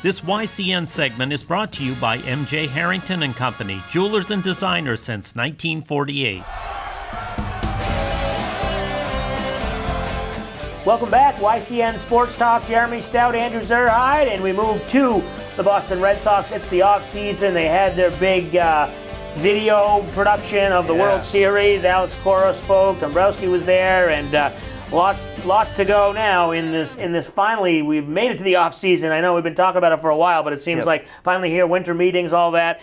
This YCN segment is brought to you by M.J. Harrington and Company, jewelers and designers since 1948. Welcome back, YCN Sports Talk. Jeremy Stout, Andrew Zerhide, and we move to the Boston Red Sox. It's the offseason. They had their big video production of the World Series. Alex Cora spoke, Dombrowski was there, and lots to go now in this. Finally, we've made it to the offseason. I know we've been talking about it for a while, but it seems like finally here, winter meetings, all that.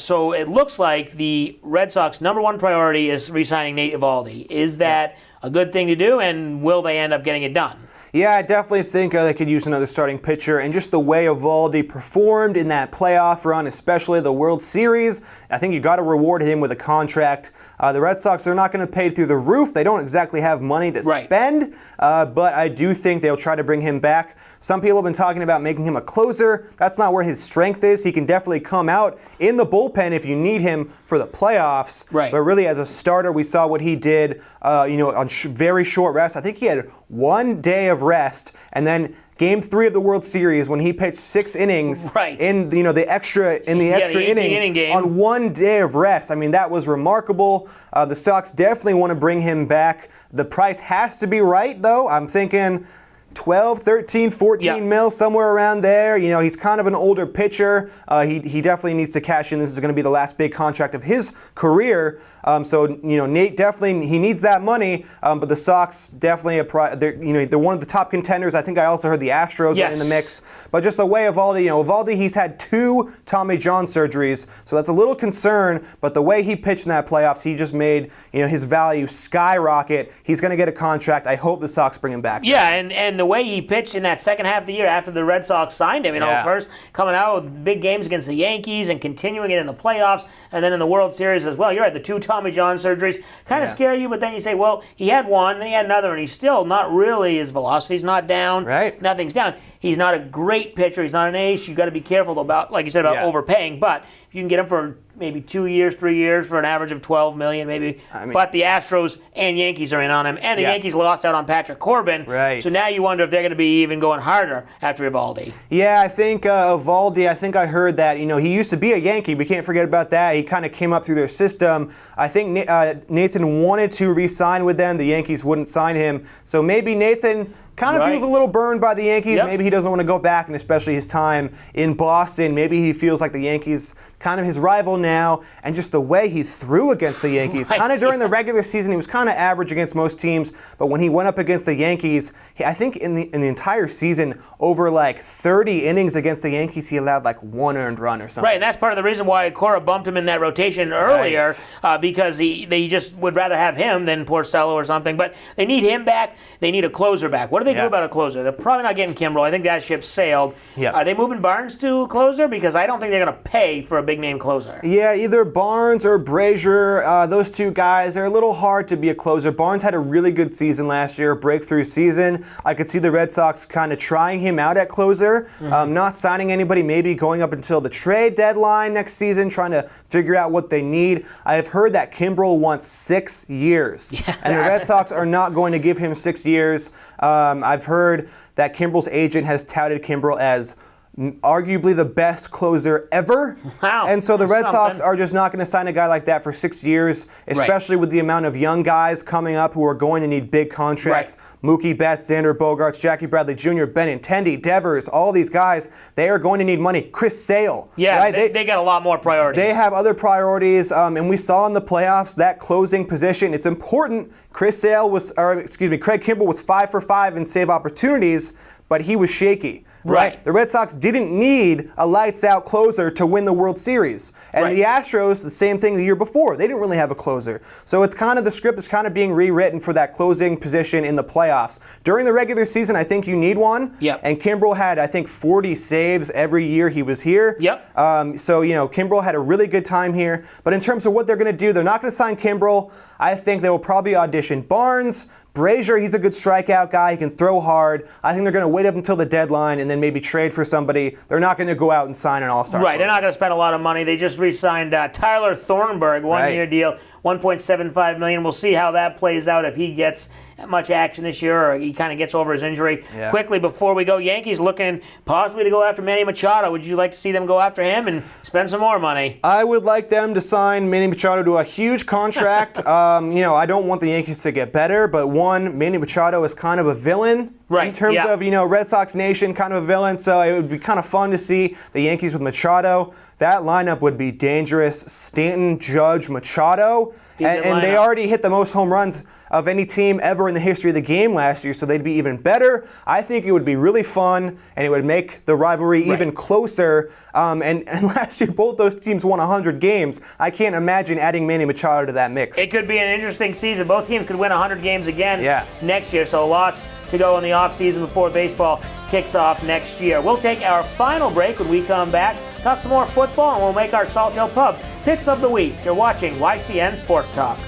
So it looks like the Red Sox' number one priority is re-signing Nate Eovaldi. Is that a good thing to do, and will they end up getting it done? Yeah, I definitely think they could use another starting pitcher, and just the way Eovaldi performed in that playoff run, especially the World Series, I think you got to reward him with a contract. The Red Sox are not going to pay through the roof. They don't exactly have money to spend, but I do think they'll try to bring him back. Some people have been talking about making him a closer. That's not where his strength is. He can definitely come out in the bullpen if you need him for the playoffs. Right. But really, as a starter, we saw what he did on very short rest. I think he had 1 day of rest, and then Game 3 of the World Series, when he pitched 6 innings in the extra innings game on 1 day of rest. I mean, that was remarkable. The Sox definitely want to bring him back. The price has to be right, though. I'm thinking 12, 13, 14 mil, somewhere around there. You know, he's kind of an older pitcher. He definitely needs to cash in. This is going to be the last big contract of his career. Nate definitely, he needs that money. But the Sox definitely, they're one of the top contenders. I think I also heard the Astros are in the mix. But just the way Eovaldi, he's had 2 Tommy John surgeries, so that's a little concern. But the way he pitched in that playoffs, he just made his value skyrocket. He's going to get a contract. I hope the Sox bring him back. Yeah, and the way he pitched in that second half of the year after the Red Sox signed him, first coming out with big games against the Yankees and continuing it in the playoffs and then in the World Series as well. You're right, the 2 Tommy John surgeries kind of scare you, but then you say, well, he had one, then he had another, and he's still not really, his velocity's not down, nothing's down. He's not a great pitcher, he's not an ace. You've got to be careful about, like you said, about overpaying, but if you can get him for maybe 2 years, 3 years for an average of $12 million, maybe. But the Astros and Yankees are in on him, and the Yankees lost out on Patrick Corbin. So now you wonder if they're going to be even going harder after Eovaldi. Yeah, I think Eovaldi, I think I heard that, he used to be a Yankee. We can't forget about that. He kind of came up through their system. I think Nathan wanted to re-sign with them. The Yankees wouldn't sign him. So maybe Nathan kind of feels a little burned by the Yankees. Maybe he doesn't want to go back, and especially his time in Boston. Maybe he feels like the Yankees kind of his rival now, and just the way he threw against the Yankees. Kind of during the regular season, he was kind of average against most teams, but when he went up against the Yankees, I think in the entire season, over like 30 innings against the Yankees, he allowed like 1 earned run or something. Right, and that's part of the reason why Cora bumped him in that rotation earlier, because they just would rather have him than Porcello or something. But they need him back. They need a closer back. What do they do about a closer? They're probably not getting Kimbrel. I think that ship sailed. Are they moving Barnes to a closer? Because I don't think they're going to pay for a big-name closer. Yeah, either Barnes or Brazier. Those 2 guys, they're a little hard to be a closer. Barnes had a really good season last year, breakthrough season. I could see the Red Sox kind of trying him out at closer, not signing anybody, maybe going up until the trade deadline next season, trying to figure out what they need. I have heard that Kimbrel wants 6 years, and the Red Sox are not going to give him 6 years. I've heard that Kimbrel's agent has touted Kimbrel as arguably the best closer ever. Wow. And so the Red Sox are just not going to sign a guy like that for 6 years, especially with the amount of young guys coming up who are going to need big contracts. Mookie Betts, Xander Bogaerts, Jackie Bradley Jr., Benintendi, Devers, all these guys, they are going to need money. Chris Sale. Yeah, they got a lot more priorities. They have other priorities, and we saw in the playoffs that closing position. It's important. Craig Kimbrel was 5 for 5 in save opportunities, but he was shaky. Right. The Red Sox didn't need a lights-out closer to win the World Series. And the Astros, the same thing the year before. They didn't really have a closer. So it's kind of, the script is kind of being rewritten for that closing position in the playoffs. During the regular season, I think you need one. And Kimbrel had, I think, 40 saves every year he was here. Kimbrel had a really good time here. But in terms of what they're going to do, they're not going to sign Kimbrel. I think they will probably audition Barnes. Brazier, he's a good strikeout guy. He can throw hard. I think they're going to wait up until the deadline and then maybe trade for somebody. They're not going to go out and sign an all-star. They're not going to spend a lot of money. They just re-signed Tyler Thornburg, one-year deal. $1.75 million. We'll see how that plays out if he gets much action this year or he kind of gets over his injury. Yeah. Quickly before we go, Yankees looking possibly to go after Manny Machado. Would you like to see them go after him and spend some more money? I would like them to sign Manny Machado to a huge contract. I don't want the Yankees to get better, but one, Manny Machado is kind of a villain. Right, In terms yeah. of, Red Sox Nation, kind of a villain, so it would be kind of fun to see the Yankees with Machado. That lineup would be dangerous. Stanton, Judge, Machado. And they already hit the most home runs of any team ever in the history of the game last year, so they'd be even better. I think it would be really fun, and it would make the rivalry even closer. And last year, both those teams won 100 games. I can't imagine adding Manny Machado to that mix. It could be an interesting season. Both teams could win 100 games again next year, so lots to go in the offseason before baseball kicks off next year. We'll take our final break when we come back, talk some more football, and we'll make our Salt Hill Pub Picks of the Week. You're watching YCN Sports Talk.